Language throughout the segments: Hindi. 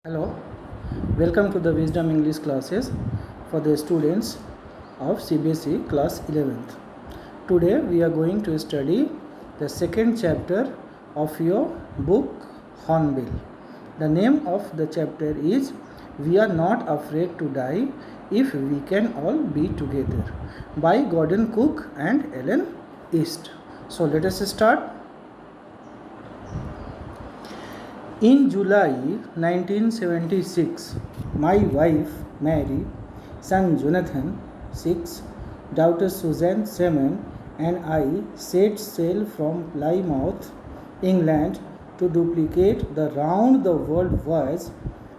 Hello, welcome to the Wisdom English classes for the students of CBSE class 11th. Today we are going to study the second chapter of your book Hornbill. The name of the chapter is We Are Not Afraid to Die If We Can All Be Together by Gordon Cook and Ellen East. So let us start. In July 1976, my wife Mary, son Jonathan, 6, daughter Suzanne, 7, and I set sail from Plymouth, England to duplicate the round-the-world voyage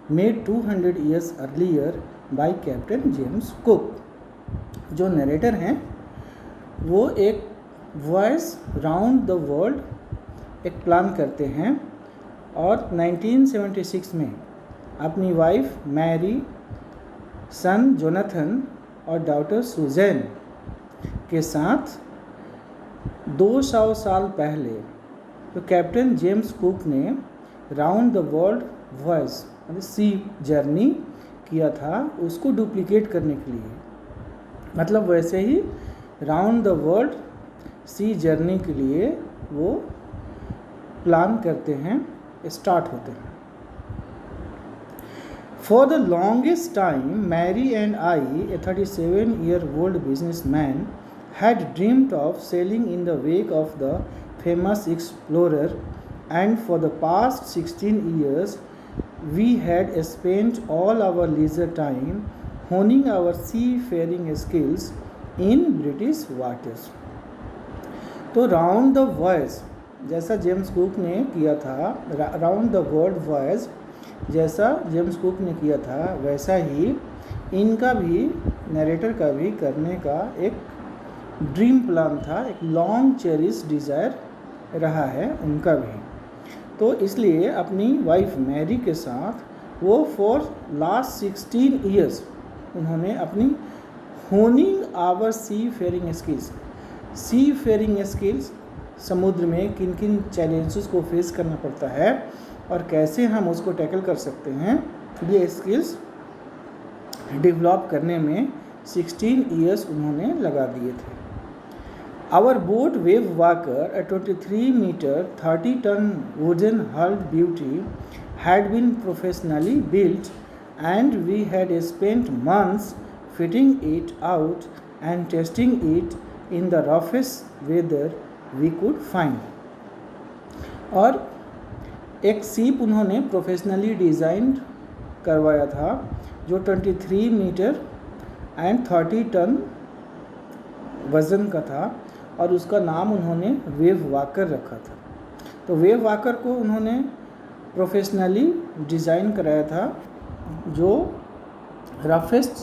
made 200 years earlier by Captain James Cook. जो नरेटर हैं वो एक वॉयज राउंड द वर्ल्ड एक प्लान करते हैं और 1976 में अपनी वाइफ मैरी, सन जोनाथन और डॉटर सुजैन के साथ 200 साल पहले तो कैप्टन जेम्स कुक ने राउंड द वर्ल्ड वॉयज मतलब सी जर्नी किया था उसको डुप्लीकेट करने के लिए, मतलब वैसे ही राउंड द वर्ल्ड सी जर्नी के लिए वो प्लान करते हैं, स्टार्ट होते हैं. For the longest time, Mary and I, a 37-year-old businessman, had dreamed of sailing in the wake of the famous explorer, and for the past 16 years, we had spent all our leisure time honing our seafaring skills in British waters. तो राउंड द वॉयज जैसा जेम्स कुक ने किया था, राउंड द वर्ल्ड वॉयज जैसा जेम्स कुक ने किया था वैसा ही इनका भी, नरेटर का भी करने का एक ड्रीम प्लान था, एक लॉन्ग चेरिश डिज़ायर रहा है उनका भी. तो इसलिए अपनी वाइफ मैरी के साथ वो फॉर लास्ट 16 ईयर्स उन्होंने अपनी honing our seafaring skills समुद्र में किन किन चैलेंजेस को फेस करना पड़ता है और कैसे हम उसको टैकल कर सकते हैं, ये स्किल्स डेवलप करने में 16 ईयर्स उन्होंने लगा दिए थे. Our boat Wave Walker, a 23-meter 30-ton wooden hulled beauty, had been professionally built and we had spent months fitting it out and testing it in the roughest weather we could find. और एक सीप उन्होंने प्रोफेशनली डिज़ाइन करवाया था जो 23 मीटर एंड 30 टन वज़न का था और उसका नाम उन्होंने वेव वाकर रखा था. तो वेव वाकर को उन्होंने प्रोफेशनली डिज़ाइन कराया था जो रफेस्ट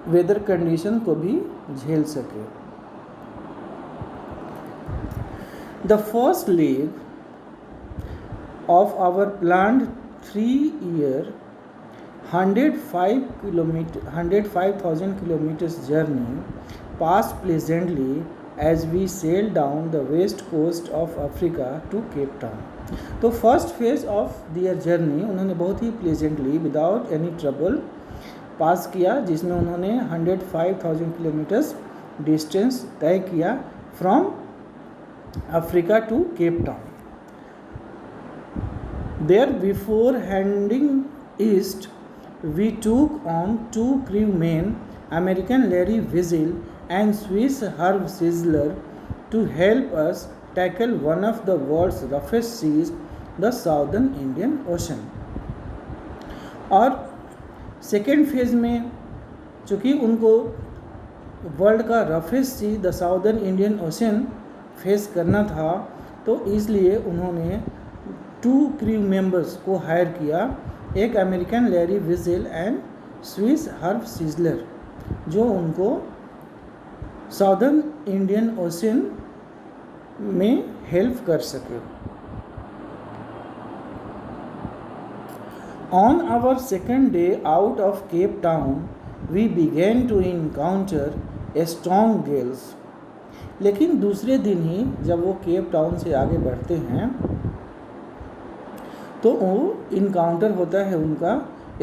वेदर कंडीशन को भी झेल सके. The first leg of our planned 3-year 105,000 kilometers journey passed pleasantly as we sailed down the west coast of Africa to Cape Town. तो first phase of their journey उन्होंने बहुत ही pleasantly without any trouble pass किया, जिसमें उन्होंने 105,000 किलोमीटर्स डिस्टेंस तय किया from Africa to Cape Town. There, before heading east, we took on 2 crewmen, American Larry Wiesel and Swiss Herb Sizzler, to help us tackle one of the world's roughest seas, the Southern Indian Ocean. और सेकेंड फेज में चूँकि उनको वर्ल्ड का roughest see the southern Indian ocean face करना था, तो इसलिए उन्होंने 2 क्रू मेंबर्स को हायर किया, एक American Larry Vigil and Swiss Herb Seigler, जो उनको साउदर्न इंडियन ओशन में हेल्प कर सके. On our second day out of Cape Town we began to encounter a strong gales. लेकिन दूसरे दिन ही जब वो केप टाउन से आगे बढ़ते हैं तो वो इनकाउंटर होता है उनका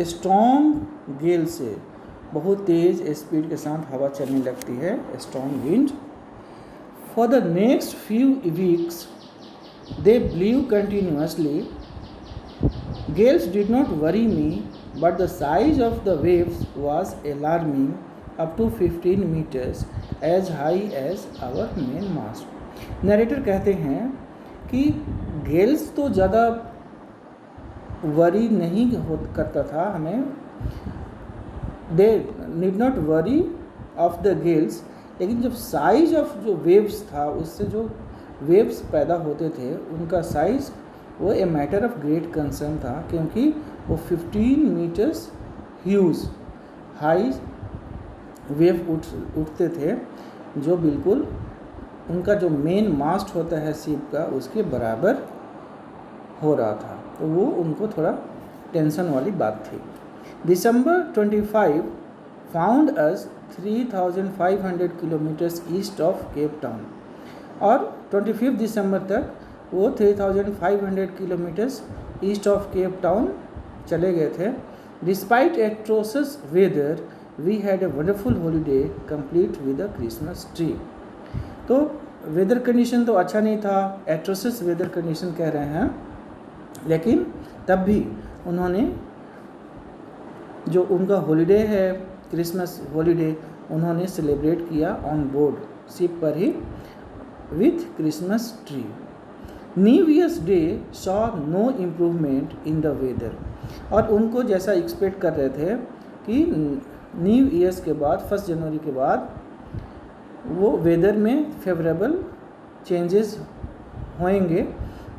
स्ट्रॉन्ग गेल से, बहुत तेज़ स्पीड के साथ हवा चलने लगती है, strong wind. For the next few weeks they ब्लीव continuously. Gales did not worry me, but the size of the waves was alarming, up to 15 meters, as high as our main mast. Narrator कहते हैं कि गेल्स तो ज़्यादा वरी नहीं करता था हमें, they need not worry of the Gales, लेकिन जब साइज ऑफ जो वेव्स था, उससे जो वेव्स पैदा होते थे उनका साइज़ वो ए मैटर ऑफ ग्रेट कंसर्न था, क्योंकि वो 15 मीटर्स ह्यूज हाई वेव उठते थे, जो बिल्कुल उनका जो मेन मास्ट होता है शिप का उसके बराबर हो रहा था। तो वो उनको थोड़ा टेंशन वाली बात थी। December 25 found us 3500 kilometres east of Cape Town, और 25 दिसंबर तक वो 3500 kilometres east of Cape Town चले गए थे। Despite atrocious weather we had a wonderful holiday complete with a Christmas tree. तो वेदर कंडीशन तो अच्छा नहीं था, एट्रोसस वेदर कंडीशन कह रहे हैं, लेकिन तब भी उन्होंने जो उनका हॉलीडे है क्रिसमस हॉलीडे उन्होंने सेलिब्रेट किया ऑन बोर्ड शिप पर ही with Christmas tree. New Year's Day saw no improvement in the weather, और उनको जैसा एक्सपेक्ट कर रहे थे कि न्यू ईयर्स के बाद 1 जनवरी के बाद वो वेदर में फेवरेबल चेंजेस होंगे,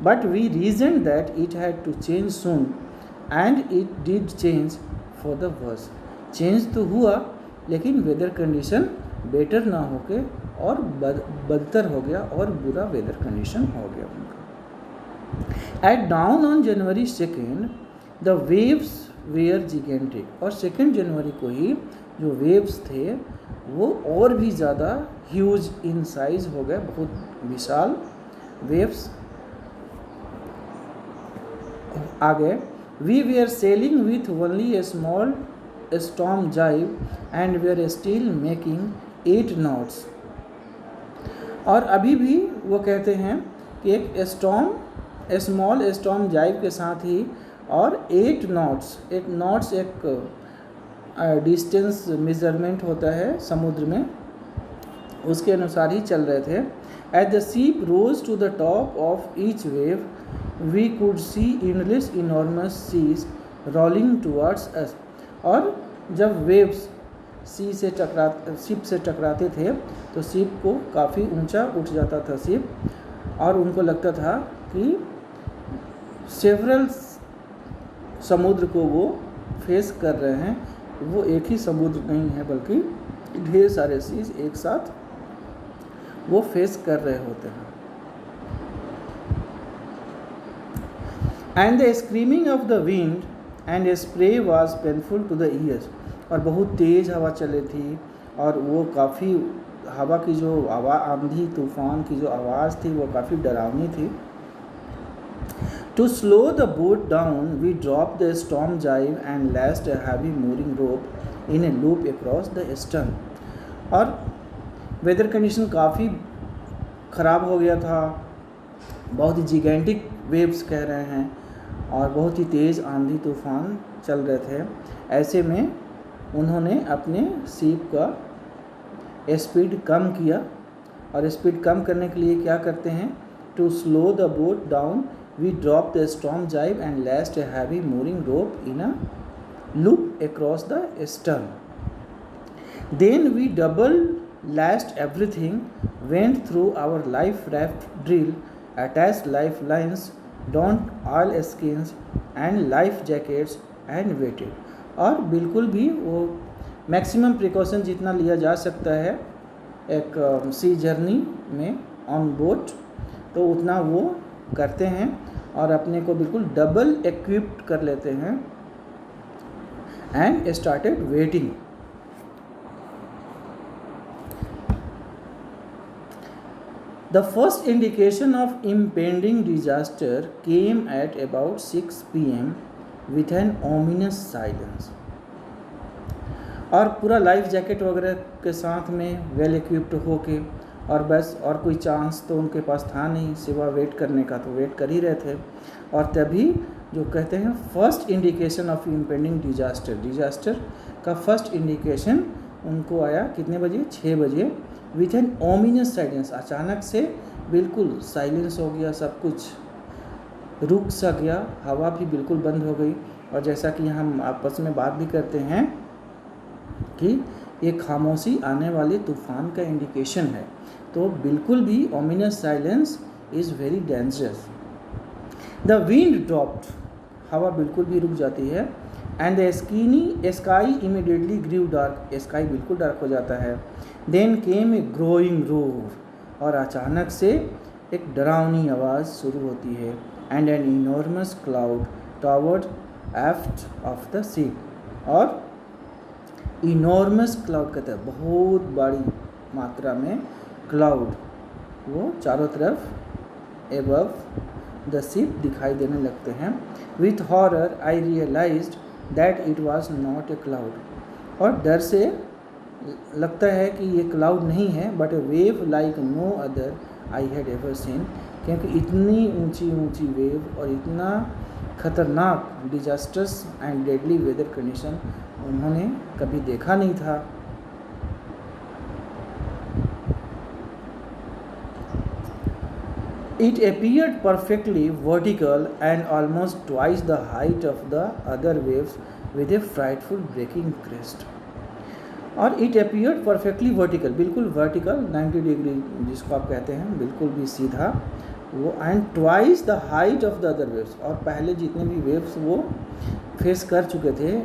but we reason that it had to change soon and it did change for the worse. Change तो हुआ, लेकिन वेदर कंडीशन बेटर ना होके और बदतर हो गया, और बुरा वेदर कंडीशन हो गया उनका। At dawn on January 2nd, the waves were gigantic, और 2 जनवरी को ही जो वेव्स थे वो और भी ज़्यादा ह्यूज इन साइज हो गए, बहुत विशाल वेव्स आ गए। We way are sailing with only a small storm jib and we are still making 8 knots. और अभी भी वो कहते हैं कि एक स्मॉल स्टॉर्म जाइव के साथ ही और 8 नॉट्स एक डिस्टेंस मेजरमेंट होता है समुद्र में, उसके अनुसार ही चल रहे थे। At the ship rose to the top of each wave we could see endless enormous seas rolling towards us. और जब वेव्स शिप से टकराते थे तो शिप को काफ़ी ऊंचा उठ जाता था शिप, और उनको लगता था कि सेवरल समुद्र को वो फेस कर रहे हैं, वो एक ही समुद्र नहीं है बल्कि ढेर सारे सीज एक साथ वो फेस कर रहे होते हैं। And the screaming of the wind and spray was painful to the ears, और बहुत तेज़ हवा चली थी, और वो काफ़ी हवा की जो आंधी तूफान की जो आवाज़ थी वो काफ़ी डरावनी थी। To slow the boat down, we dropped the storm jibe and lashed a heavy mooring rope in a loop across the stern. और वेदर कंडीशन काफ़ी ख़राब हो गया था, बहुत ही जिगेंटिक वेव्स कह रहे हैं, और बहुत ही तेज़ आंधी तूफान चल रहे थे। ऐसे में उन्होंने अपने शिप का स्पीड कम किया, और स्पीड कम करने के लिए क्या करते हैं, to slow the boat down we dropped the storm jibe and lashed a heavy mooring rope in a loop across the stern. Then we double lashed everything, went through our life raft drill, attached lifelines, donned oil skins and life jackets and waited. और बिल्कुल भी वो मैक्सिमम प्रिकॉशन जितना लिया जा सकता है एक सी जर्नी में ऑन बोट, तो उतना वो करते हैं और अपने को बिल्कुल डबल इक्विप्ड कर लेते हैं। And started waiting. The first indication of impending disaster came at about 6 p.m. with an ominous silence. और पूरा लाइफ जैकेट वगैरह के साथ में वेल इक्विप्ड होके, और बस और कोई चांस तो उनके पास था नहीं सिवा वेट करने का, तो वेट कर ही रहे थे। और तभी जो कहते हैं first indication of impending disaster का फर्स्ट इंडिकेशन उनको आया कितने बजे? 6 बजे। विथ एन ओमिनस साइलेंस, अचानक से बिल्कुल साइलेंस हो गया, सब कुछ रुक सा गया, हवा भी बिल्कुल बंद हो गई। और जैसा कि हम आपस में बात भी करते हैं कि ये खामोशी आने वाले तूफान का इंडिकेशन है, तो बिल्कुल भी ominous silence is very dangerous. The wind dropped, हवा बिल्कुल भी रुक जाती है। And the sky immediately grew dark, sky बिल्कुल डार्क हो जाता है। Then came a growing roar, और अचानक से एक डरावनी आवाज़ शुरू होती है। And an enormous cloud towered aft of the ship, और इनॉर्मस क्लाउड कहते हैं बहुत बड़ी मात्रा में क्लाउड, वो चारों तरफ एबव द शिप दिखाई देने लगते हैं। With horror I realised that it was not a cloud, और डर से लगता है कि ये क्लाउड नहीं है but a wave like no other I had ever seen, क्योंकि इतनी ऊंची ऊंची वेव और इतना खतरनाक disasters and deadly weather condition उन्होंने कभी देखा नहीं था। It appeared perfectly vertical and almost twice the height of the other waves with a frightful breaking crest. और it appeared perfectly vertical, बिल्कुल vertical 90 डिग्री जिसको आप कहते हैं, बिल्कुल भी सीधा वो, and twice the height of the other waves, और पहले जितने भी waves वो फेस कर चुके थे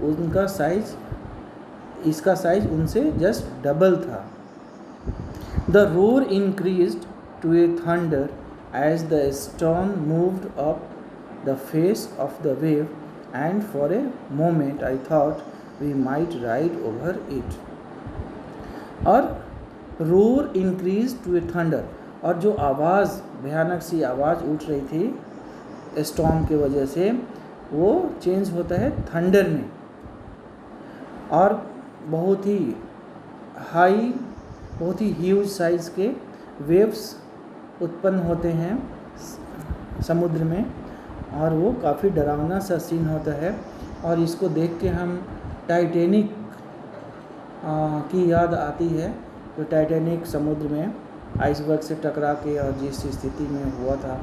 उनका साइज, इसका साइज उनसे जस्ट डबल था। The roar increased to a thunder as the storm moved up the face of the wave, and for a moment I thought we might ride over it. और roar increased to a thunder, और जो आवाज़, भयानक सी आवाज़ उठ रही थी स्टॉर्म के वजह से, वो चेंज होता है थंडर में, और बहुत ही हाई, बहुत ही ह्यूज साइज़ के वेव्स उत्पन्न होते हैं समुद्र में, और वो काफ़ी डरावना सा सीन होता है। और इसको देख के हम टाइटैनिक की याद आती है, तो टाइटैनिक समुद्र में आइसबर्ग से टकरा के और जिस स्थिति में हुआ था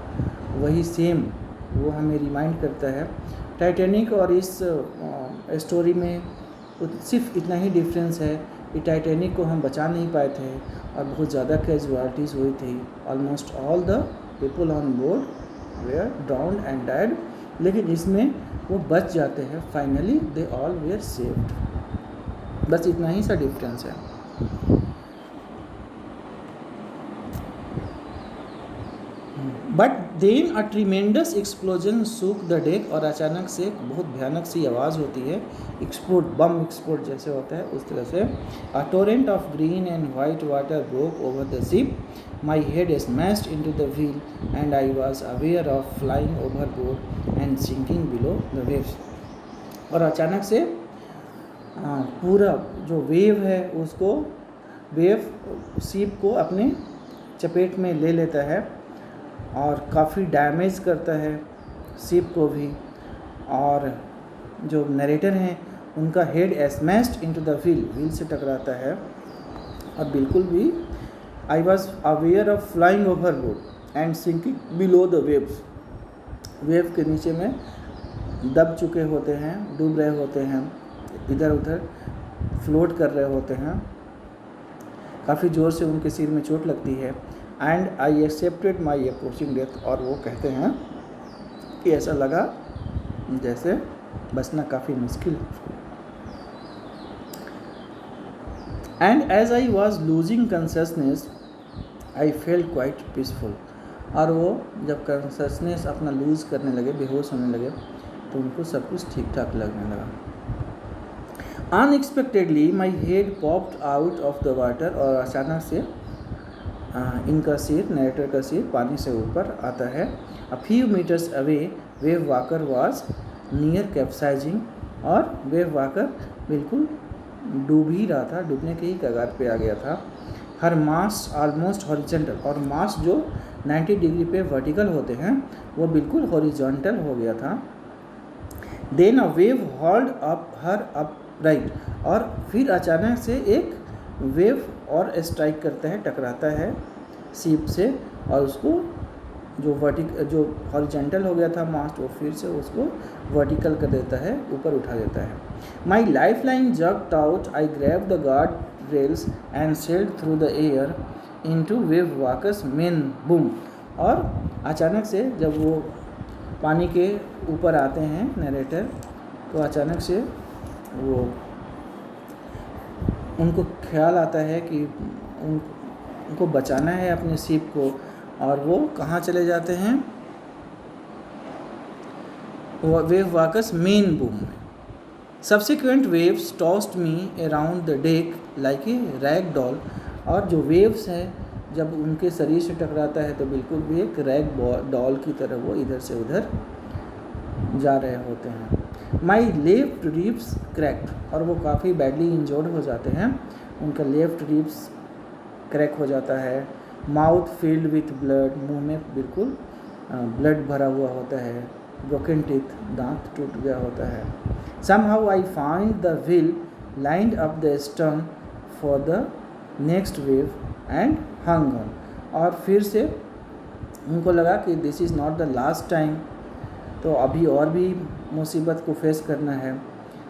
वही सेम वो हमें रिमाइंड करता है। टाइटैनिक और इस स्टोरी में सिर्फ इतना ही डिफरेंस है कि टाइटैनिक को हम बचा नहीं पाए थे और बहुत ज़्यादा कैजुअलिटीज़ हुई थी। Almost all the people on board were drowned and died, लेकिन इसमें वो बच जाते हैं, finally they all were saved. बस इतना ही सा डिफरेंस है। But then a tremendous explosion shook the deck, और अचानक से एक बहुत भयानक सी आवाज़ होती है, एक्सप्लोड, बम एक्सप्लोड जैसे होता है उस तरह से। A torrent of green and white water broke over the ship, my head smashed into the wheel and I was aware of flying overboard and sinking below the waves. और अचानक से पूरा जो वेव है उसको, वेव शिप को अपने चपेट में ले लेता है और काफ़ी डैमेज करता है शिप को भी। और जो नरेटर हैं उनका head smashed into the wheel से टकराता है, और बिल्कुल भी I was aware of flying overboard and sinking below the waves, wave के नीचे में दब चुके होते हैं, डूब रहे होते हैं, इधर उधर फ्लोट कर रहे होते हैं, काफ़ी ज़ोर से उनके सिर में चोट लगती है। And I accepted my approaching death, और वो कहते हैं कि ऐसा लगा जैसे बचना काफ़ी मुश्किल है। And as I was losing consciousness I felt quite peaceful, और वो जब कॉन्शसनेस अपना लूज़ करने लगे, बेहोश होने लगे, तो उनको सब कुछ ठीक ठाक लगने लगा। Unexpectedly my head popped out of the water, और अचानक से इनका सिर, नरेटर का सिर पानी से ऊपर आता है। A few metres away Wave Walker was near capsizing, और वेव वाकर बिल्कुल डूब ही रहा था, डूबने के ही कगार पे आ गया था। हर मास्ट ऑलमोस्ट हॉरिजेंटल, और मास्ट जो 90 डिग्री पे वर्टिकल होते हैं वो बिल्कुल हॉरिजॉन्टल हो गया था। Then a wave hauled up her upright, और फिर अचानक से एक वेव और स्ट्राइक करता है, टकराता है सीप से, और उसको जो हॉरिजॉन्टल हो गया था मास्ट, वो फिर से उसको वर्टिकल कर देता है, ऊपर उठा देता है। My life line jerked out, I grab the guard rails and sailed through the air into Wavewalker's main boom. और अचानक से जब वो पानी के ऊपर आते हैं नरेटर, तो अचानक से वो उनको ख्याल आता है कि उनको बचाना है अपने शिप को, और वो कहाँ चले जाते हैं, वेव वाकर्स मेन बूम में। Subsequent waves tossed me around the deck like a rag doll, और जो वेव्स हैं जब उनके शरीर से टकराता है तो बिल्कुल भी एक रैग डॉल की तरह वो इधर से उधर जा रहे होते हैं। माई लेफ्ट रिब्स क्रैक्ड, और वो काफ़ी बैडली इंजर्ड हो जाते हैं, उनका लेफ्ट रिब्स क्रैक हो जाता है। माउथ फिल्ड विथ ब्लड, मुंह में बिल्कुल ब्लड भरा हुआ होता है। ब्रोकन टीथ, दांत टूट गया होता है। Somehow I find the wheel lined up the stern for the next wave and hung on, और फिर से उनको लगा कि this is not the last time, तो अभी और भी मुसीबत को फेस करना है।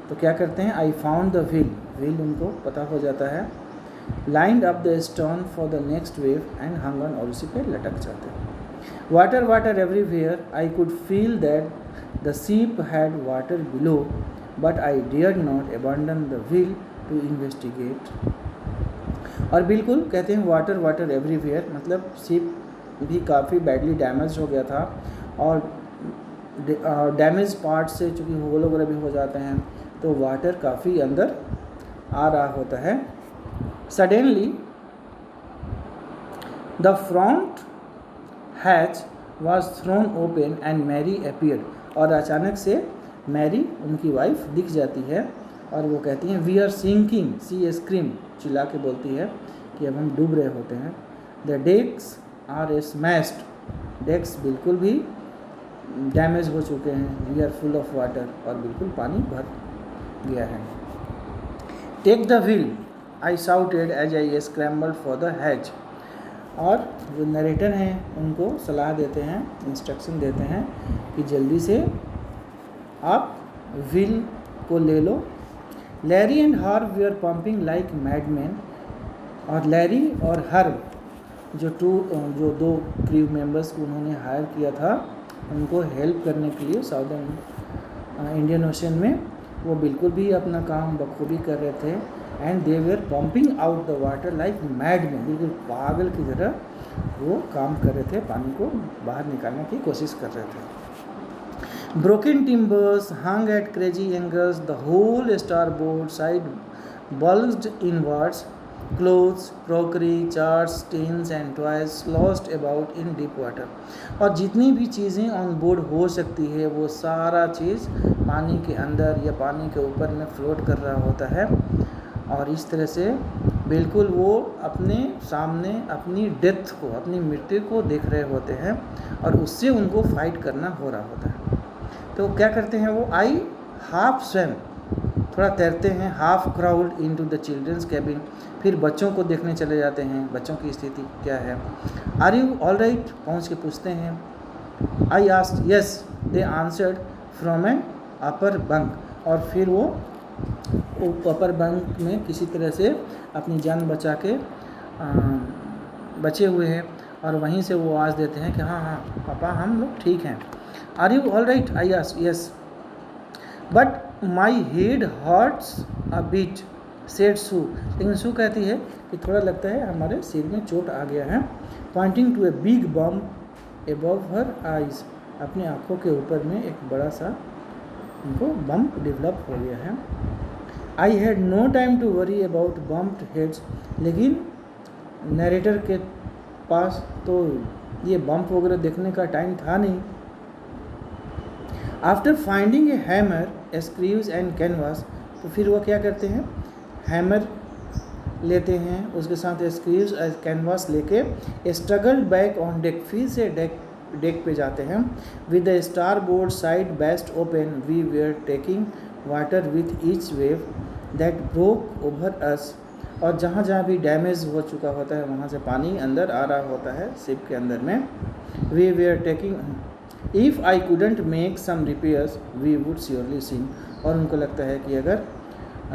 तो क्या करते हैं, आई फाउंड द व्हील उनको पता हो जाता है, lined up the stern for the next wave and hung on, और उसी पे लटक जाते हैं। Water water everywhere, I could feel that the ship had water below, but I dared not abandon the wheel to investigate. और बिल्कुल कहते हैं वाटर वाटर एवरीवेयर, मतलब शिप भी काफ़ी बैडली डैमेज हो गया था, और डैमेज पार्ट से चूँकि होल वगैरह भी हो जाते हैं तो वाटर काफ़ी अंदर आ रहा होता है। Suddenly the front hatch was thrown open and Mary appeared, और अचानक से मैरी उनकी वाइफ दिख जाती है, और वो कहती हैं we are sinking, she scream, चिल्ला के बोलती है कि अब हम डूब रहे होते हैं। The decks are smashed, decks बिल्कुल भी डैमेज हो चुके हैं। We are full of water, और बिल्कुल पानी भर गया है। Take the wheel, I shouted as I scrambled for the hatch, और जो नरेटर हैं उनको सलाह देते हैं, इंस्ट्रक्शन देते हैं कि जल्दी से आप व्हील को ले लो। Larry and Herb we are pumping like madmen, और लैरी और हर्व जो दो क्रू मेंबर्स को उन्होंने हायर किया था उनको हेल्प करने के लिए साउदर्न इंडियन ओशन में, वो बिल्कुल भी अपना काम बखूबी कर रहे थे। And they were pumping out the water like madmen, बिल्कुल पागल की तरह वो काम कर रहे थे, पानी को बाहर निकालने की कोशिश कर रहे थे। Broken timbers hung at crazy angles, the whole starboard side bulged inwards, clothes, crockery, charts, tins and toys lost about in deep water, और जितनी भी चीज़ें ऑन बोर्ड हो सकती है वो सारा चीज़ पानी के अंदर या पानी के ऊपर में फ्लोट कर रहा होता है, और इस तरह से बिल्कुल वो अपने सामने अपनी डेथ को, अपनी मृत्यु को देख रहे होते हैं, और उससे उनको फाइट करना हो रहा होता है। तो क्या करते हैं वो, आई हाफ स्वैम, थोड़ा तैरते हैं, half crawled into the children's cabin, फिर बच्चों को देखने चले जाते हैं, बच्चों की स्थिति क्या है। आर यू ऑल राइट, पहुँच के पूछते हैं। आई asked yes, they answered from an upper bunk, और फिर वो अपर बंक में किसी तरह से अपनी जान बचा के बचे हुए हैं, और वहीं से वो आवाज़ देते हैं कि हाँ हाँ पापा हम लोग ठीक हैं। Are you all right, I asked yes, but my head hurts a bit, said Sue, लेकिन सू कहती है कि थोड़ा लगता है हमारे सिर में चोट आ गया है। Pointing to a big bump above her eyes, अपनी आँखों के ऊपर में एक बड़ा सा उनको बम्प डेवलप हो गया है। I had no time to worry about bumped heads, लेकिन नरेटर के पास तो ये बम्प वगैरह देखने का टाइम था नहीं। After finding a hammer, screws and canvas, तो फिर वो क्या करते हैं, हैमर लेते हैं, उसके साथ स्क्रूज और कैनवास लेके स्ट्रगल बैक ऑन डेक, फिर से डेक पे जाते हैं। With the starboard side best open, we were taking water with each wave that broke over us, और जहाँ जहाँ भी डैमेज हो चुका होता है वहाँ से पानी अंदर आ रहा होता है शिप के अंदर में। We were taking, if I couldn't make some repairs we would surely sink, और उनको लगता है कि अगर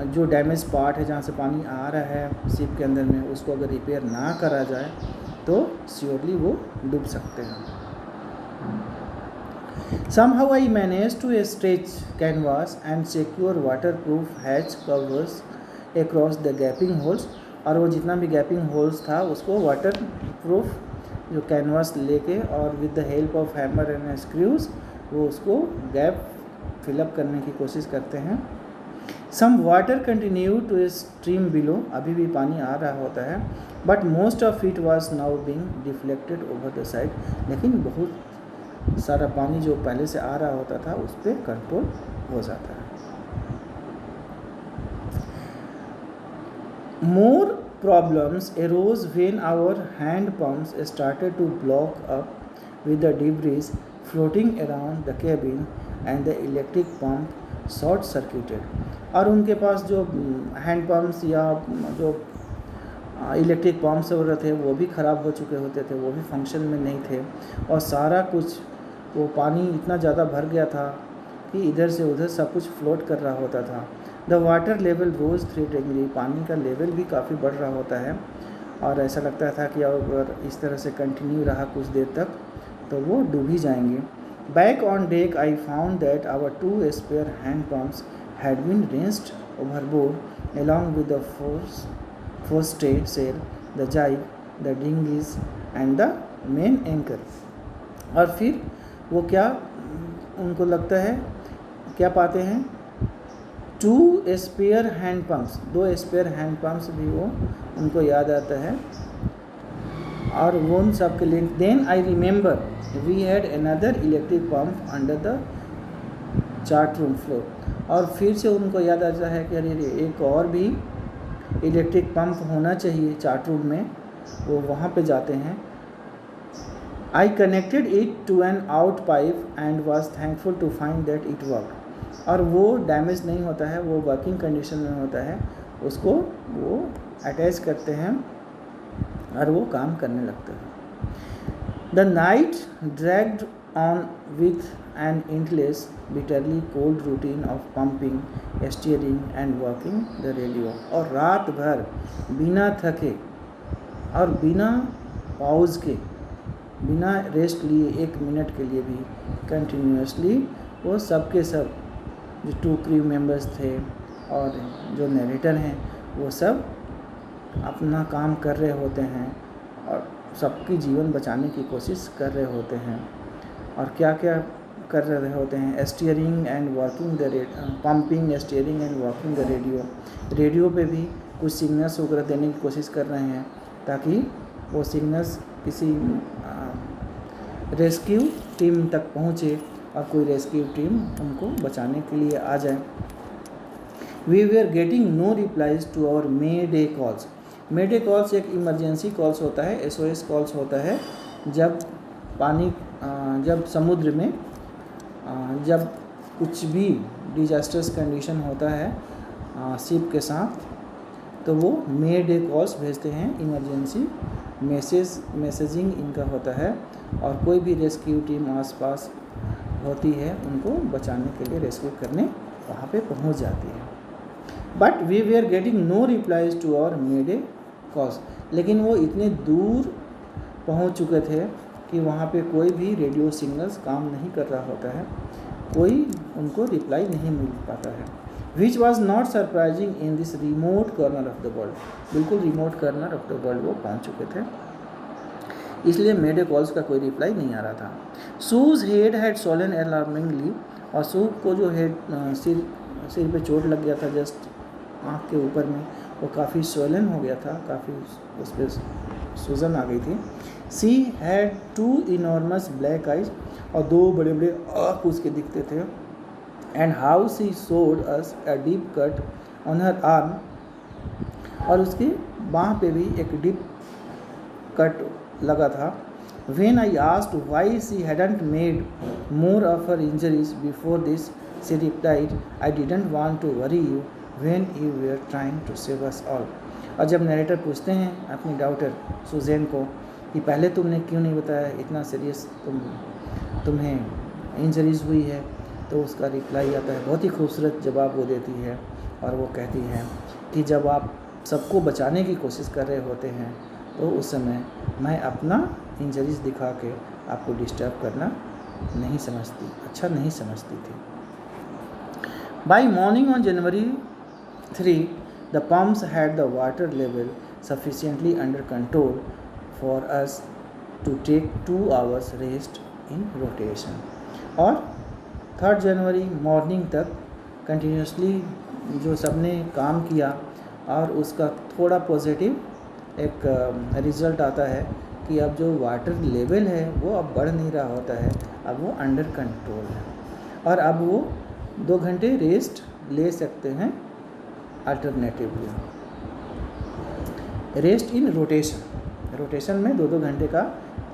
जो डैमेज पार्ट है जहाँ से पानी आ रहा है शिप के अंदर में, उसको अगर रिपेयर ना करा जाए तो श्योरली वो डूब सकते हैं। Somehow I managed to stretch canvas and secure waterproof hatch covers across the gaping holes, और वो जितना भी गैपिंग होल्स था उसको वाटर प्रूफ जो कैनवास लेके और with the help of hammer and screws वो उसको गैप फिलअप करने की कोशिश करते हैं। Some water continue to stream below, अभी भी पानी आ रहा होता है, but most of it was now being deflected over the side, लेकिन बहुत सारा पानी जो पहले से आ रहा होता था उस पर कंट्रोल हो जाता है। More problems arose when our hand pumps started to block up with the debris floating around the cabin and the electric pump short circuited, और उनके पास जो हैंड पम्प्स या जो इलेक्ट्रिक पम्प्स वगैरह थे वो भी ख़राब हो चुके होते थे, वो भी फंक्शन में नहीं थे, और सारा कुछ वो पानी इतना ज़्यादा भर गया था कि इधर से उधर सब कुछ फ्लोट कर रहा होता था। द वाटर लेवल रोज़ थ्रेटनिंगली, पानी का लेवल भी काफ़ी बढ़ रहा होता है, और ऐसा लगता था कि अगर इस तरह से कंटिन्यू रहा कुछ देर तक तो वो डूब ही जाएंगे। Back on deck I found that our 2 spare hand pumps had been wrenched overboard along with the forestay sail, the jibe, the dinghies and the main anchor, और फिर वो क्या उनको लगता है क्या पाते हैं, 2 spare hand pumps, 2 spare hand pumps भी वो उनको याद आता है, और वो उन सब के लिए। Then I remember we had another electric pump under the chart room floor, और फिर से उनको याद आता है कि अरे एक और भी इलेक्ट्रिक पंप होना चाहिए चार्ट रूम में, वो वहाँ पे जाते हैं। I connected it to an out pipe and was thankful to find that it work, और वो डैमेज नहीं होता है, वो वर्किंग कंडीशन में होता है, उसको वो अटैच करते हैं और वो काम करने लगते हैं। The night dragged on with an endless bitterly cold routine of pumping, steering and working the radio, और रात भर बिना थके और बिना पॉज के, बिना रेस्ट लिए 1 मिनट के लिए भी कंटिन्यूसली वो सब के सब जो 2 क्रू मेंबर्स थे और जो नरेटर हैं वो सब अपना काम कर रहे होते हैं और सबकी जीवन बचाने की कोशिश कर रहे होते हैं। और क्या क्या कर रहे होते हैं, steering and working the pumping, steering and working the radio, radio पे भी कुछ सिग्नल्स वगैरह देने की कोशिश कर रहे हैं ताकि वो सिग्नल्स किसी रेस्क्यू टीम तक पहुँचे और कोई रेस्क्यू टीम उनको बचाने के लिए आ जाए। We we are getting no replies to our mayday calls, mayday calls एक इमरजेंसी कॉल्स होता है, SOS कॉल्स होता है जब पानी जब समुद्र में जब कुछ भी डिजास्टर्स कंडीशन होता है शिप के साथ, तो वो मे डे कॉल्स भेजते हैं, इमरजेंसी मैसेजिंग इनका होता है, और कोई भी रेस्क्यू टीम आसपास होती है उनको बचाने के लिए रेस्क्यू करने वहाँ पे पहुँच जाती है। But we we are getting no replies to our mayday calls, लेकिन वो इतने दूर पहुँच चुके थे कि वहाँ पे कोई भी रेडियो सिग्नल्स काम नहीं कर रहा होता है, कोई उनको रिप्लाई नहीं मिल पाता है। Which was not surprising in this remote corner of the world, बिल्कुल remote corner of the world वो पहुँच चुके थे, इसलिए मेडे कॉल्स का कोई रिप्लाई नहीं आ रहा था। सूज हेड हैड सोलन अलार्मिंगली, और सू को जो हेड सिर पे चोट लग गया था जस्ट आँख के ऊपर में, वो काफ़ी सोलन हो गया था, काफ़ी उस पर सूजन आ गई थी। She had 2 enormous black eyes, और 2 बड़े बड़े आँख उसके दिखते थे। And how she showed us a deep cut on her arm, और उसकी बाँह पे भी एक डीप कट लगा था। When I asked why she hadn't made more of her injuries before this, she replied, I didn't want to worry you when you were trying to save us all. और जब नरेटर पूछते हैं अपनी डॉटर सुजैन को कि पहले तुमने क्यों नहीं बताया इतना सीरियस तुम्हें इंजरीज हुई है, तो उसका रिप्लाई आता है, बहुत ही खूबसूरत जवाब वो देती है, और वो कहती है कि जब आप सबको बचाने की कोशिश कर रहे होते हैं तो उस समय मैं अपना इंजरीज दिखा के आपको डिस्टर्ब करना अच्छा नहीं समझती थी। By morning on January 3, the pumps had the water level sufficiently under control for us to take 2 hours rest in rotation. और 3 जनवरी मॉर्निंग तक कंटिन्यूसली जो सबने काम किया, और उसका थोड़ा पॉजिटिव एक रिज़ल्ट आता है कि अब जो वाटर लेवल है वो अब बढ़ नहीं रहा होता है, अब वो अंडर कंट्रोल है, और अब वो 2 घंटे रेस्ट ले सकते हैं अल्टरनेटिवली। रेस्ट इन रोटेशन में 2-2 घंटे का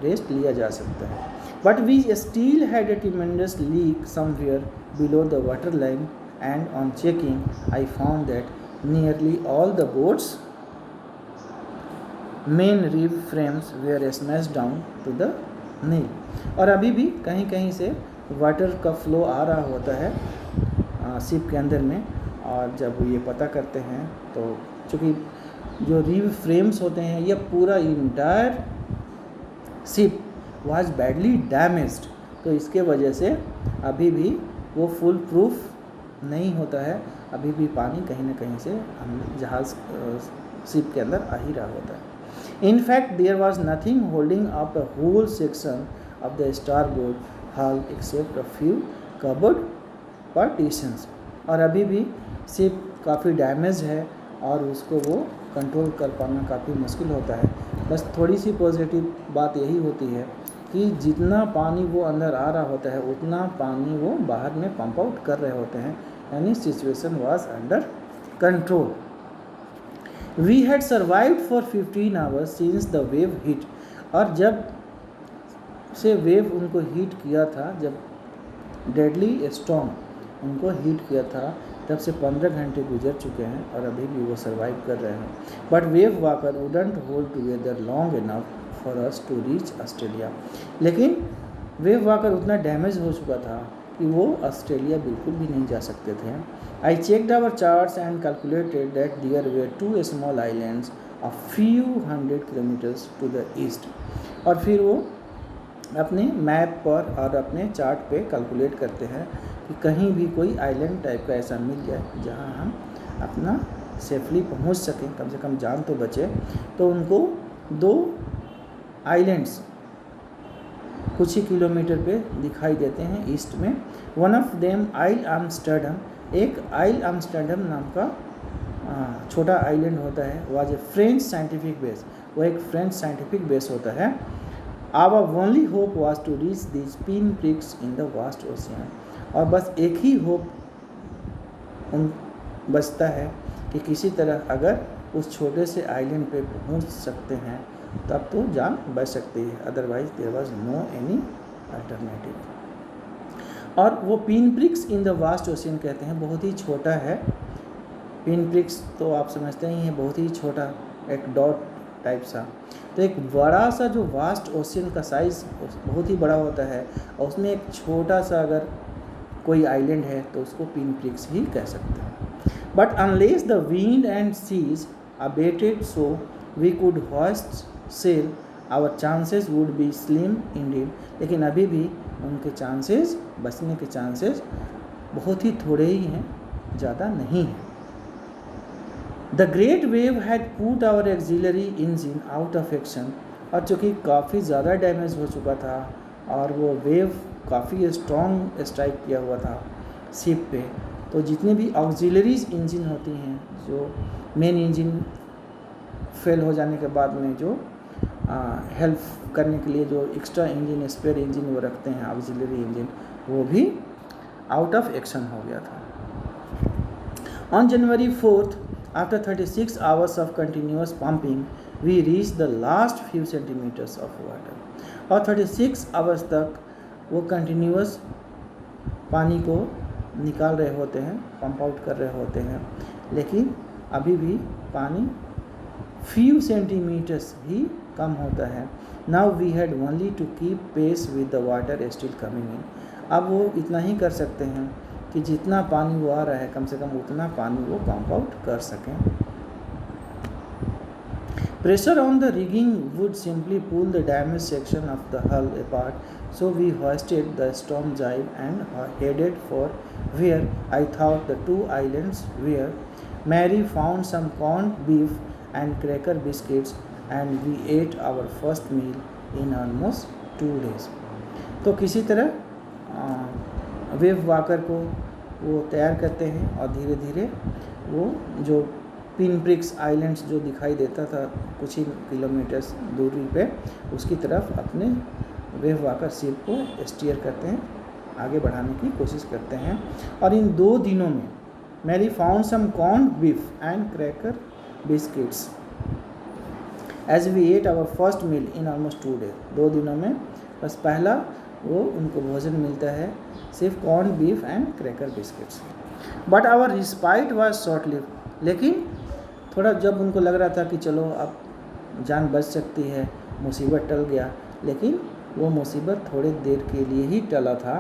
रेस्ट लिया जा सकता है। But we still had a tremendous leak somewhere below the water line, and on checking I found that nearly all the boats main reef frames were smashed down to the Nile। और अभी भी कहीं कहीं से वाटर का फ्लो आ रहा होता है शिप के अंदर में, और जब ये पता करते हैं तो चूँकि जो रीफ फ्रेम्स होते हैं ये पूरा entire ship was badly damaged, तो इसके वजह से अभी भी वो फुल प्रूफ नहीं होता है, अभी भी पानी कहीं ना कहीं से जहाज़ शिप के अंदर आ ही रहा होता है। In fact, there was nothing holding up a whole section of the starboard hull except a few cupboard partitions। और अभी भी शिप काफ़ी डैमेज है और उसको वो कंट्रोल कर पाना काफ़ी मुश्किल होता है। बस थोड़ी सी पॉजिटिव बात यही होती है कि जितना पानी वो अंदर आ रहा होता है उतना पानी वो बाहर में पंप आउट कर रहे होते हैं, यानी situation was under control. We had survived for 15 hours since the wave hit. और जब से वेव उनको हिट किया था, जब डेडली स्टॉर्म उनको हिट किया था, तब से 15 घंटे गुजर चुके हैं और अभी भी वो सर्वाइव कर रहे हैं। But Wave Walker wouldn't hold together long enough for us to reach Australia. लेकिन वेव वाकर उतना डैमेज हो चुका था कि वो ऑस्ट्रेलिया बिल्कुल भी नहीं जा सकते थे। I checked our charts and calculated that there were 2 small islands a few 100 kilometres to the east. और फिर वो अपने मैप पर और अपने चार्ट पे कैलकुलेट करते हैं कि कहीं भी कोई आइलैंड टाइप का ऐसा मिल जाए जहां हम अपना सेफली पहुंच सकें, कम से कम जान तो बचे। तो उनको 2 आइलैंड्स कुछ ही किलोमीटर पे दिखाई देते हैं ईस्ट में। One of them Ile Amsterdam, एक आइल आम्स्टर्डम नाम का छोटा आइलैंड होता है, was a French scientific base, वो एक फ्रेंच साइंटिफिक बेस होता है। Our only hope was to reach these pin pricks in the vast ocean. और बस एक ही होप बचता है कि किसी तरह अगर उस छोटे से आइलैंड पे पहुंच सकते हैं तब तो जान बच सकती है, otherwise there was no any alternative. और वो pin pricks in the vast ocean कहते हैं, बहुत ही छोटा है। पिन प्रिक्स तो आप समझते ही हैं, बहुत ही छोटा एक डॉट टाइप सा। तो एक बड़ा सा जो वास्ट ओशियन का साइज़ बहुत ही बड़ा होता है और उसमें एक छोटा सा अगर कोई आइलैंड है तो उसको पिन प्रिक्स ही कह सकते हैं। But unless the wind and seas abated so we could hoist sail our chances would be slim indeed. लेकिन अभी भी उनके चांसेस, बचने के चांसेस बहुत ही थोड़े ही हैं, ज़्यादा नहीं हैं। The great wave had put our auxiliary engine out of action. और चूँकि काफ़ी ज़्यादा डैमेज हो चुका था और वो वेव काफ़ी स्ट्रॉन्ग स्ट्राइक किया हुआ था शिप पे, तो जितने भी ऑक्सिलरीज इंजन होती हैं, जो मेन इंजन फेल हो जाने के बाद में जो हेल्प करने के लिए जो एक्स्ट्रा इंजन, स्पेयर इंजन वो रखते हैं, ऑक्सिलरी इंजन, वो भी आउट ऑफ एक्शन हो गया था। On January 4th, after 36 hours of continuous pumping, we reach the last few centimetres of water. और 36 आवर्स तक वो कंटिन्यूस पानी को निकाल रहे होते हैं, पंप आउट कर रहे होते हैं, लेकिन अभी भी पानी फ्यू सेंटीमीटर्स ही कम होता है। Now we had only to keep pace with the water still coming in. अब वो इतना ही कर सकते हैं कि जितना पानी वो आ रहा है, कम से कम उतना पानी वो पंप आउट कर सकें। Pressure on the rigging would simply pull the damage section of the hull apart, so we hoisted the storm jibe and headed for where I thought the two islands were. Mary found some corned beef and cracker biscuits and we ate our first meal in almost 2 days. तो किसी तरह वेव वाकर को वो तैयार करते हैं और धीरे धीरे वो जो पिन ब्रिक्स आइलैंड्स जो दिखाई देता था कुछ ही किलोमीटर्स दूरी पे, उसकी तरफ अपने वेव वाकर शिप को स्टीयर करते हैं, आगे बढ़ाने की कोशिश करते हैं। और इन 2 दिनों में Mary found some corn beef and cracker biscuits as we ate our first meal in almost 2 days। 2 दिनों में बस पहला वो उनको भोजन मिलता है सिर्फ corn beef and cracker biscuits. But our respite was short live. लेकिन थोड़ा जब उनको लग रहा था कि चलो अब जान बच सकती है, मुसीबत टल गया, लेकिन वो मुसीबत थोड़े देर के लिए ही टला था।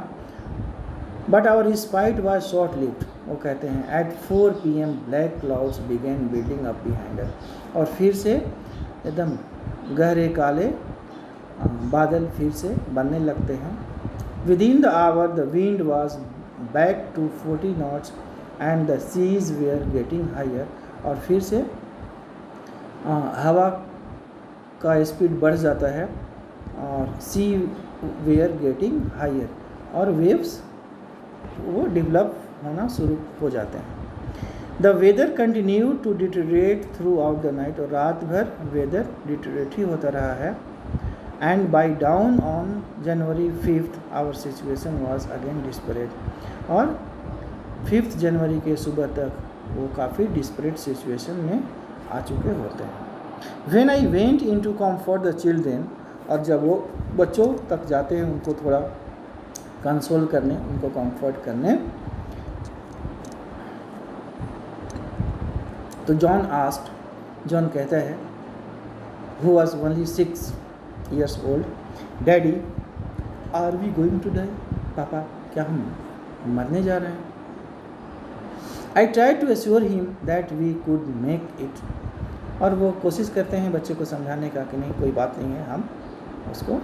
But our respite was short lived. वो कहते हैं at 4 PM black clouds began building up behind us. और फिर से एकदम गहरे काले बादल फिर से बनने लगते हैं। Within the hour the wind was back to 40 knots and the seas were getting higher. और फिर से हवा का स्पीड बढ़ जाता है और सी वेयर गेटिंग हायर, और वेव्स वो डेवलप होना शुरू हो जाते हैं। The weather continue to deteriorate throughout the night. और रात भर वेदर डिटेरिएट ही होता रहा है। And by dawn on January 5th our situation was again desperate. और 5 जनवरी के सुबह तक वो काफ़ी डिस्परेट सिचुएशन में आ चुके होते हैं। When I went in to comfort the children. और जब वो बच्चों तक जाते हैं उनको थोड़ा कंसोल करने, उनको कंफर्ट करने, तो जॉन कहता है, who was only 6 years old, daddy are we going to die. पापा क्या हम मरने जा रहे हैं? I try to assure him that we could make it. और वो कोशिश करते हैं बच्चे को समझाने का कि नहीं, कोई बात नहीं है, हम उसको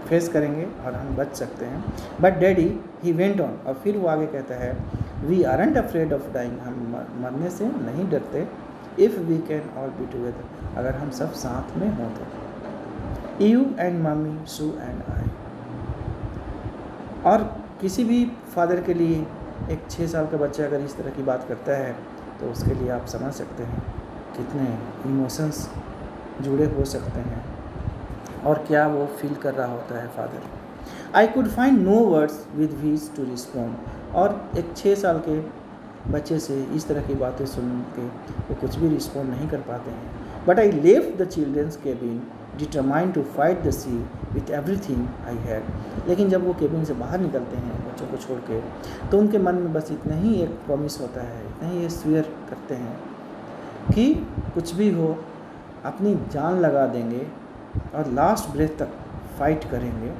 फेस करेंगे और हम बच सकते हैं। But daddy he went on. और फिर वो आगे कहता है, we aren't afraid of dying. हम मरने से नहीं डरते। If we can all be together. अगर हम सब साथ में हों तो। You and mummy, Sue and I. और किसी भी फादर के लिए एक 6 साल का बच्चा अगर इस तरह की बात करता है तो उसके लिए आप समझ सकते हैं कितने इमोशंस जुड़े हो सकते हैं और क्या वो फील कर रहा होता है father. I could find no words with which to respond. और एक 6 साल के बच्चे से इस तरह की बातें सुन के वो कुछ भी रिस्पॉन्ड नहीं कर पाते हैं। But I left the children's cabin determined to fight the sea with everything I had. लेकिन जब वो केबिन से बाहर निकलते हैं बच्चों को छोड़ के, तो उनके मन में बस इतना ही एक प्रॉमिस होता है, इतना ही ये स्वेयर करते हैं कि कुछ भी हो अपनी जान लगा देंगे और लास्ट ब्रेथ तक फाइट करेंगे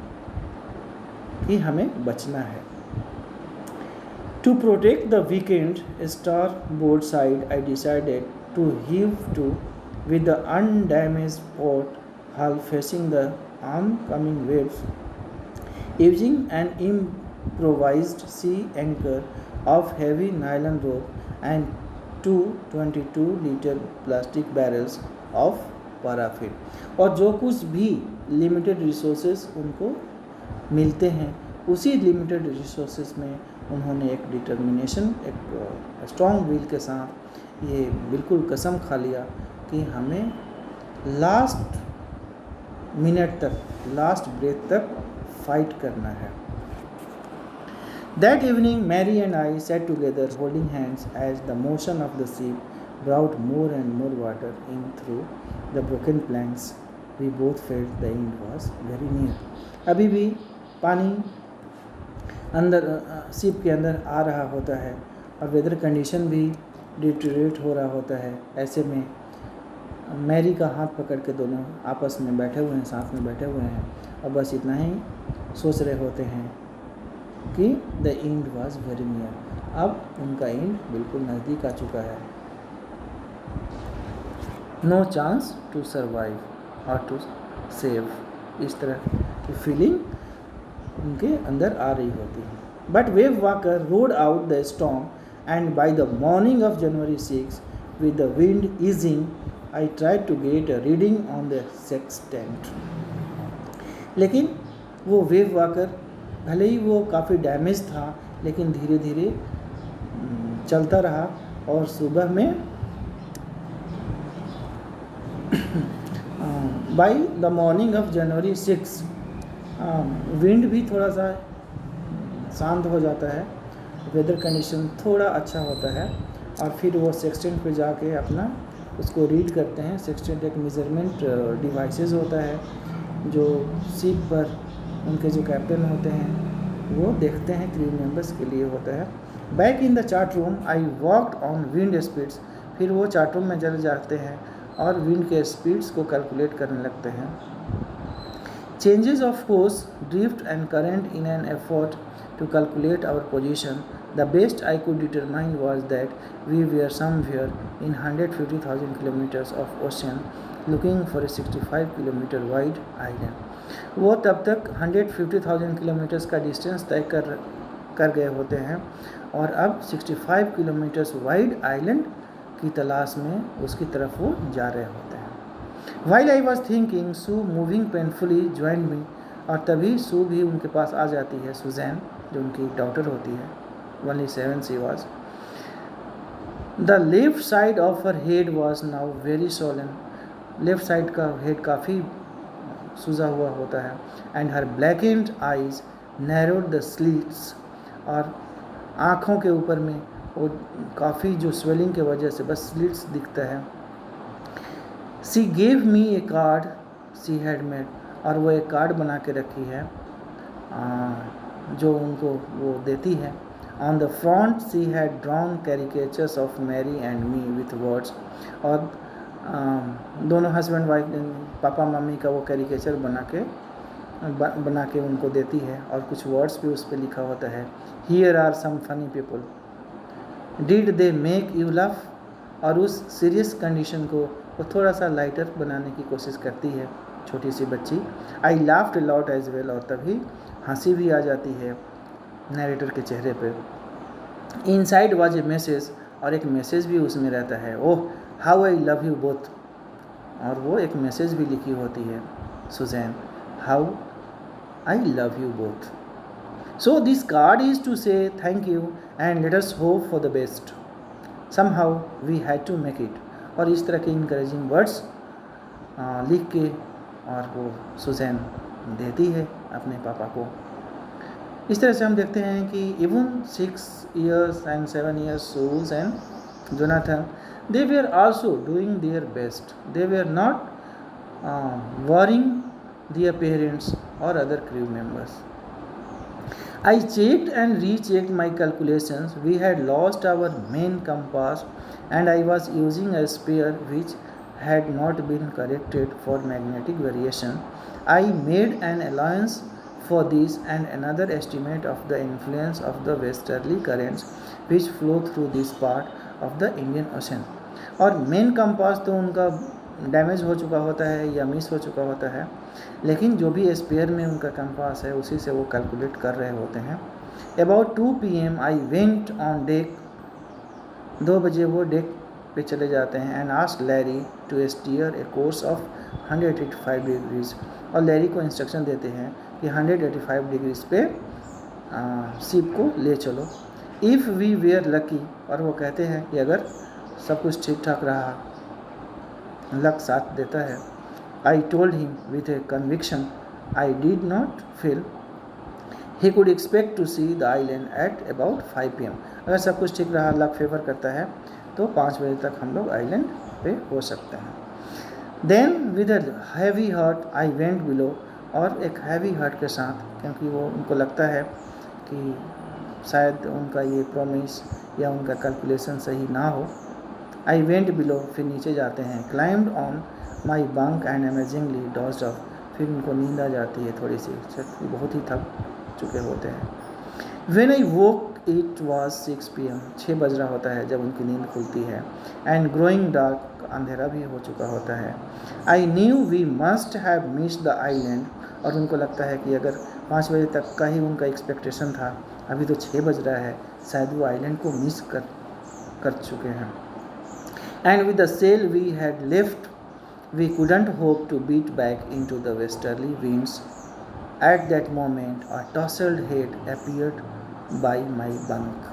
कि हमें बचना है। To protect the weakened starboard side I decided to heave to with the undamaged port hull facing the oncoming waves, using an improvised sea anchor of heavy nylon rope and 2 22-liter plastic barrels of paraffin। और जो कुछ भी लिमिटेड रिसोर्सेज उनको मिलते हैं उसी लिमिटेड रिसोर्सेज में उन्होंने एक डिटर्मिनेशन, एक स्ट्रॉन्ग विल के साथ ये बिल्कुल कसम खा लिया कि हमें लास्ट मिनट तक, लास्ट ब्रेथ तक फाइट करना है। That evening, Mary and I sat together holding hands as the motion of the ship brought more and more water in through the broken planks. We both felt the end was very near. अभी भी पानी अंदर शिप के अंदर आ रहा होता है और वेदर कंडीशन भी डिटेरियोरेट हो रहा होता है। ऐसे में मैरी का हाथ पकड़ के दोनों आपस में बैठे हुए हैं, साथ में बैठे हुए हैं और बस इतना ही सोच रहे होते हैं कि the end was very near. अब उनका एंड बिल्कुल नज़दीक आ चुका है। नो चांस टू सर्वाइव और टू सेव, इस तरह की फीलिंग उनके अंदर आ रही होती है। But Wave Walker rode out the storm and by the morning of January 6 with the wind easing I tried to get a reading on the sextant. लेकिन वो वेव वॉकर भले ही वो काफ़ी डैमेज था, लेकिन धीरे धीरे चलता रहा और सुबह में bye the morning of January 6 wind भी थोड़ा सा शांत हो जाता है, वेदर कंडीशन थोड़ा अच्छा होता है और फिर वो सेक्सटेंट पे जाके अपना उसको रीड करते हैं। सेक्सटेंट एक मेजरमेंट डिवाइसेस होता है जो शिप पर उनके जो कैप्टन होते हैं वो देखते हैं, क्रू मेंबर्स के लिए होता है। Back in the chart room I walked on wind speeds, फिर वो चार्ट रूम में चले जाते हैं और विंड के स्पीड्स को कैलकुलेट करने लगते हैं। Changes of course, drift and current in an effort to calculate our position, the best I could determine was that we were somewhere in 150,000 kilometres of ocean looking for a 65 kilometre wide island. वो तब तक 150,000 किलोमीटर्स का डिस्टेंस तय कर गए होते हैं और अब 65 किलोमीटर्स वाइड आइलैंड की तलाश में उसकी तरफ वो जा रहे होते हैं। While I was thinking, Sue moving painfully join me, और तभी सू भी उनके पास आ जाती है, सुजैन जो उनकी डॉटर होती है, only 7 she was. The left side of her head was now very swollen. Left side का हेड काफ़ी सूजा हुआ होता है। And her blackened eyes narrowed the slits, और आँखों के ऊपर में वो काफ़ी जो स्वेलिंग के वजह से बस स्लिट्स दिखता है। She gave me a card she had made, और वो एक कार्ड बना के रखी है जो उनको वो देती है। On the front she had drawn caricatures of Mary and me with words, और दोनों हस्बैंड वाइफ पापा मम्मी का वो कैरिकेचर बना के उनको देती है और कुछ वर्ड्स भी उस पर लिखा होता है। Here are some funny people, did they make you laugh? और उस सीरियस कंडीशन को वो थोड़ा सा लाइटर बनाने की कोशिश करती है छोटी सी बच्ची। I laughed a lot as well, और तभी हंसी भी आ जाती है नरेटर के चेहरे पे। इनसाइड वाज ए मैसेज, और एक मैसेज भी उसमें रहता है, oh how I love you both, और वो एक मैसेज भी लिखी होती है, Suzanne how I love you both. So this card is to say thank you and let us hope for the best, somehow we had to make it. और इस तरह के इंकरेजिंग वर्ड्स लिख के और वो सुजैन देती है अपने पापा को। इस तरह से हम देखते हैं कि even 6 years and 7 years Suze and Jonathan, they were also doing their best. They were not worrying their parents or other crew members. I checked and rechecked my calculations. We had lost our main compass and I was using a spare which had not been corrected for magnetic variation. I made an allowance for this and another estimate of the influence of the westerly currents which flow through this part of the Indian Ocean. और मेन कंपास तो उनका डैमेज हो चुका होता है या मिस हो चुका होता है, लेकिन जो भी स्पेयर में उनका कंपास है उसी से वो कैलकुलेट कर रहे होते हैं। About 2 PM I went on deck, 2 बजे वो डेक पे चले जाते हैं। And ask Larry to steer a course of 185 degrees, और लैरी को इंस्ट्रक्शन देते हैं कि 185 डिग्रीज पे शिप को ले चलो। इफ़ वी वेयर लकी, और वो कहते हैं कि अगर सब कुछ ठीक ठाक रहा, लक साथ देता है, I told him with a conviction I did not feel. He could expect to see the island at about 5 p.m. अगर सब कुछ ठीक रहा, लक फेवर करता है, तो 5 बजे तक हम लोग आइलैंड पे हो सकते हैं. Then with a heavy heart I went below. और एक हैवी हार्ट के साथ, क्योंकि वो उनको लगता है कि शायद उनका ये प्रॉमिस या उनका कैलकुलेशन सही ना हो. आई वेंट बिलो, फिर नीचे जाते हैं. Climbed on my bunk and amazingly dozed off. फिर उनको नींद आ जाती है थोड़ी सी, बहुत ही थक चुके होते हैं. When I woke it was 6 PM. 6 बज रहा होता है जब उनकी नींद खुलती है. एंड ग्रोइंग डार्क, अंधेरा भी हो चुका होता है. I knew we must have missed the island. और उनको लगता है कि अगर 5 बजे तक का ही उनका एक्सपेक्टेशन था, अभी तो 6 बज रहा है, शायद वो आइलैंड को मिस कर चुके हैं. And with the sail we had left we couldn't hope to beat back into the westerly winds. At that moment a tousled head appeared by my bunk.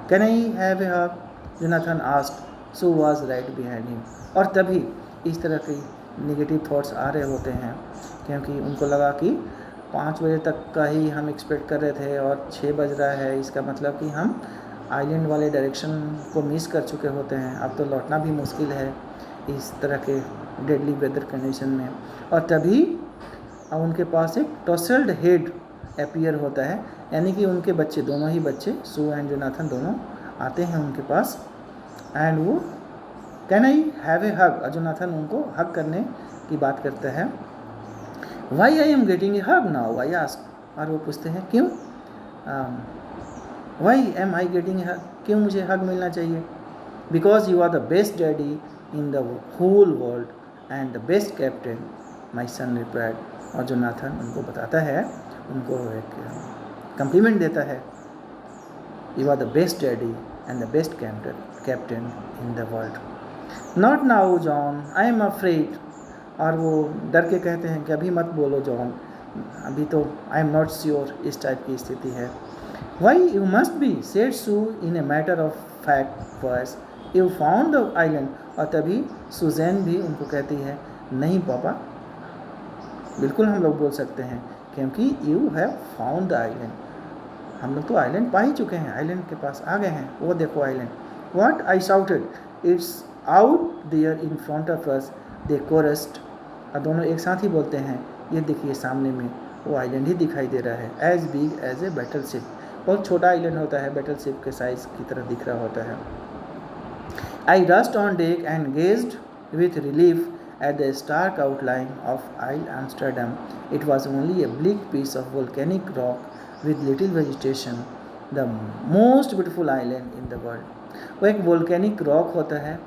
Can I have a hug? Jonathan asked. Sue was right behind him. और तभी इस तरह की नेगेटिव थॉट्स आ रहे होते हैं, क्योंकि उनको लगा कि 5 बजे तक का ही हम एक्सपेक्ट कर रहे थे और 6 बज रहा है, इसका मतलब कि हम आइलैंड वाले डायरेक्शन को मिस कर चुके होते हैं. अब तो लौटना भी मुश्किल है इस तरह के डेडली वेदर कंडीशन में. और तभी उनके पास एक टॉसल्ड हेड अपीयर होता है, यानी कि उनके बच्चे, दोनों ही बच्चे, सू एंड जोनाथन, दोनों आते हैं उनके पास. एंड वो can I have a hug, Jonathan उनको हग करने की बात करता है. Why I am getting a hug now, I ask. और वो पूछते हैं क्यों, why am I getting a hug, क्यों मुझे हग मिलना चाहिए. Because you are the best daddy in the whole world and the best captain, my son replied. और जोनाथन उनको बताता है, उनको एक कम्प्लीमेंट देता है, you are the best daddy and the best captain in the world. Not now John, I am afraid. और वो डर के कहते हैं कि अभी मत बोलो जॉन, अभी तो आई एम नॉट श्योर, इस टाइप की स्थिति है. Why you must be, said Sue in a matter of fact voice, you found the island. और तभी सुजैन भी उनको कहती है, नहीं पापा, बिल्कुल हम लोग बोल सकते हैं, क्योंकि you have found the island. हम लोग तो आइलैंड पा ही चुके हैं, आइलैंड के पास आ गए हैं, वो देखो island. What, I shouted, it's out there in front of us, they chorused. और दोनों एक साथ ही बोलते हैं, ये देखिए सामने में वो आइलैंड ही दिखाई दे रहा है. As big as a battleship, बहुत छोटा आइलैंड होता है, बैटल शिप के साइज की तरह दिख रहा होता है. I rushed on deck and gazed with relief at the stark outline of Isle Amsterdam. It was only a bleak piece of volcanic rock with little vegetation, the most beautiful island in the world. वो एक वोल्केनिक रॉक होता है,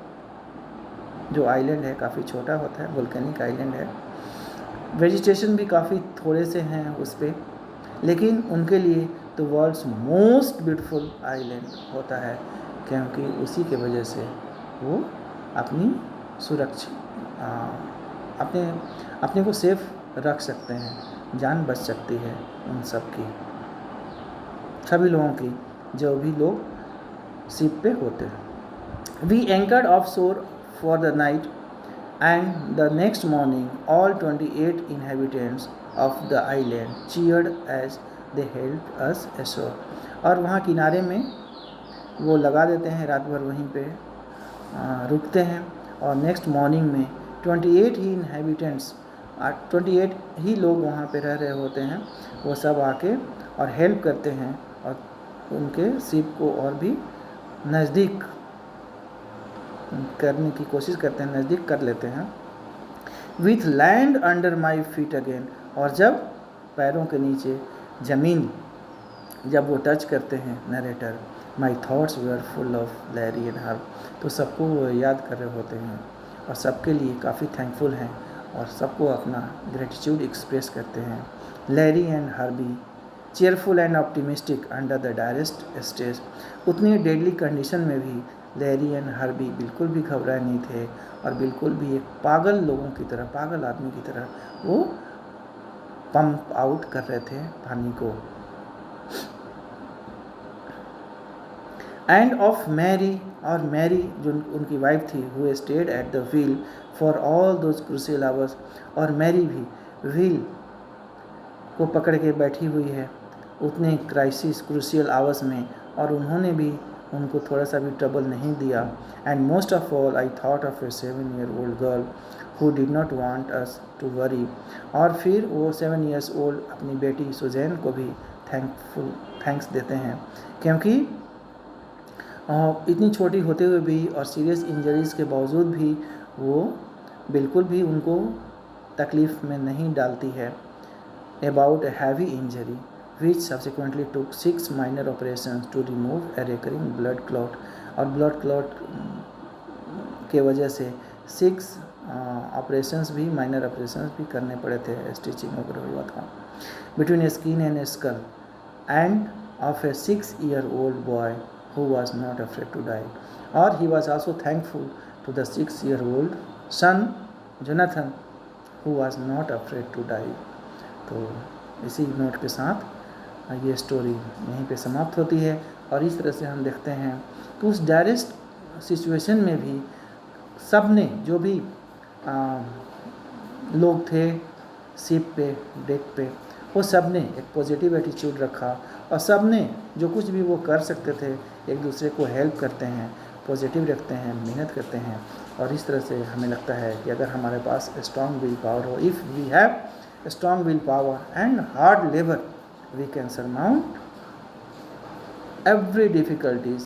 जो आइलैंड है काफ़ी छोटा होता है, वोल्केनिक आइलैंड है. वेजिटेशन भी काफ़ी थोड़े से हैं उस पर, लेकिन उनके लिए तो वर्ल्ड्स मोस्ट ब्यूटीफुल आइलैंड होता है, क्योंकि उसी के वजह से वो अपनी सुरक्षा अपने को सेफ रख सकते हैं, जान बच सकती है उन सब की, सभी लोगों की, जो भी लोग शिप पे होते हैं. We anchored off shore for the night and the next morning all 28 inhabitants of the island cheered as they helped us ashore. और वहाँ किनारे में वो लगा देते हैं, रात भर वहीं पे रुकते हैं. और नेक्स्ट मॉर्निंग में 28 ही इनहेबिटेंट्स, 28 ही लोग वहाँ पे रह रहे होते हैं, वो सब आके और हेल्प करते हैं और उनके शिप को और भी नज़दीक करने की कोशिश करते हैं, नज़दीक कर लेते हैं. With land under my feet again. और जब पैरों के नीचे ज़मीन जब वो टच करते हैं narrator, my thoughts were full of Larry and herb. तो सबको वो याद कर रहे होते हैं और सबके लिए काफ़ी थैंकफुल हैं और सबको अपना ग्रेटिट्यूड एक्सप्रेस करते हैं. Larry and Herbie cheerful and optimistic under the direst stage. उतनी डेडली कंडीशन में भी लैरी एंड हर्बी बिल्कुल भी घबराए नहीं थे और बिल्कुल भी एक पागल लोगों की तरह, पागल आदमी की तरह वो पंप आउट कर रहे थे पानी को. एंड ऑफ मैरी, और मैरी जो उनकी वाइफ थी, who stayed at the wheel for all those crucial hours, और मैरी भी व्हील को पकड़ के बैठी हुई है उतने क्राइसिस क्रूशियल आवर्स में, और उन्होंने भी उनको थोड़ा सा भी ट्रबल नहीं दिया. And most of all I thought of a 7-year-old girl who did not want us to worry. और फिर वो 7 years old अपनी बेटी सुजैन को भी थैंक्स देते हैं, क्योंकि इतनी छोटी होते हुए भी और सीरियस इंजरीज़ के बावजूद भी वो बिल्कुल भी उनको तकलीफ़ में नहीं डालती है. About a heavy injury which subsequently took 6 minor operations to remove a recurring blood clot, और blood clot के वजह से 6 ऑपरेशंस भी, माइनर ऑपरेशंस भी करने पड़े थे, स्टिचिंग वगैरह हुआ था. Between skin and skull and of a 6-year-old boy who was not afraid to die. और he was also thankful to the 6-year-old son Jonathan who was not afraid to die. तो इसी नोट के साथ ये स्टोरी यहीं पे समाप्त होती है. और इस तरह से हम देखते हैं कि उस डायरेक्ट सिचुएशन में भी सब ने, जो भी लोग थे शिप पे, डेक पे, वो सब ने एक पॉजिटिव एटीट्यूड रखा, और सब ने जो कुछ भी वो कर सकते थे एक दूसरे को हेल्प करते हैं, पॉजिटिव रखते हैं, मेहनत करते हैं. और इस तरह से हमें लगता है कि अगर हमारे पास स्ट्रॉन्ग विल पावर हो, if we have strong willpower and hard labor, we can surmount every difficulties